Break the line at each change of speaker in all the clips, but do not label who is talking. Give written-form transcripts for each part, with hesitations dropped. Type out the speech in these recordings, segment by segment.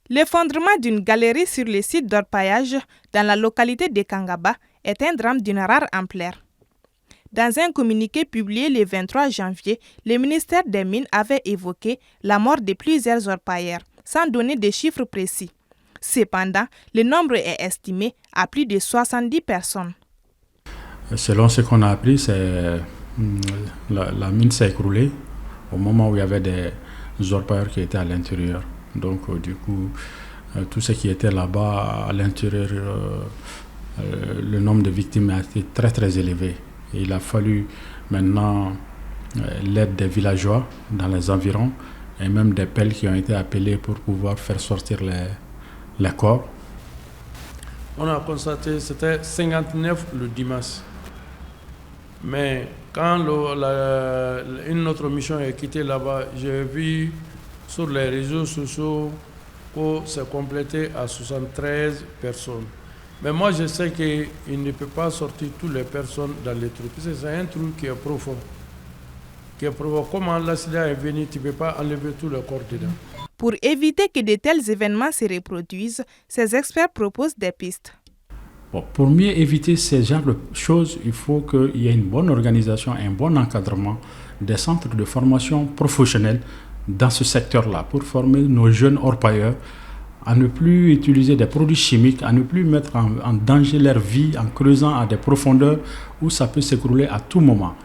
L'effondrement d'une galerie sur le site d'orpaillage dans la localité de Kangaba est un drame d'une rare ampleur. Dans un communiqué publié le 23 janvier, le ministère des Mines avait évoqué la mort de plusieurs orpailleurs, sans donner de chiffres précis. Cependant, le nombre est estimé à plus de 70 personnes.
Selon ce qu'on a appris, la mine s'est écroulée au moment où il y avait des orpailleurs qui étaient à l'intérieur. Donc, du coup, tout ce qui était là-bas à l'intérieur, le nombre de victimes a été très très élevé. Et il a fallu maintenant l'aide des villageois dans les environs et même des pelles qui ont été appelées pour pouvoir faire sortir les corps.
On a constaté que c'était 59 le dimanche. Mais quand une autre mission est quittée là-bas, j'ai vu sur les réseaux sociaux que c'est complété à 73 personnes. Mais moi, je sais qu'il ne peut pas sortir toutes les personnes dans les trous. C'est un trou qui est profond. Comment l'accident est venu, tu ne peux pas enlever tout le corps dedans.
Pour éviter que de tels événements se reproduisent, ces experts proposent des pistes.
Bon, pour mieux éviter ce genre de choses, il faut qu'il y ait une bonne organisation, un bon encadrement des centres de formation professionnelle dans ce secteur-là pour former nos jeunes orpailleurs à ne plus utiliser des produits chimiques, à ne plus mettre en danger leur vie en creusant à des profondeurs où ça peut s'écrouler à tout moment.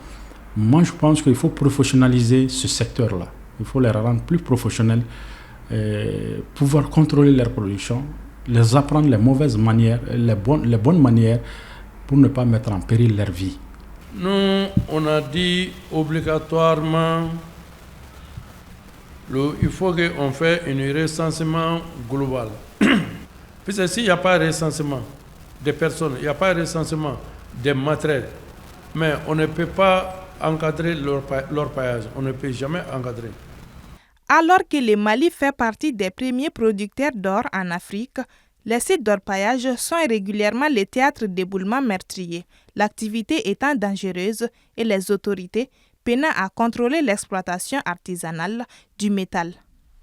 Moi, je pense qu'il faut professionnaliser ce secteur-là. Il faut les rendre plus professionnels, pouvoir contrôler leur production, les apprendre les mauvaises manières, les bonnes manières pour ne pas mettre en péril leur vie.
Nous, on a dit obligatoirement il faut qu'on fasse un recensement global. Puisque s'il n'y a pas de recensement des personnes, il n'y a pas de recensement des matériels, mais on ne peut pas encadrer l'orpaillage, on ne peut jamais encadrer.
Alors que le Mali fait partie des premiers producteurs d'or en Afrique, les sites d'orpaillage sont régulièrement les théâtres d'éboulements meurtriers, l'activité étant dangereuse et les autorités peinant à contrôler l'exploitation artisanale du métal.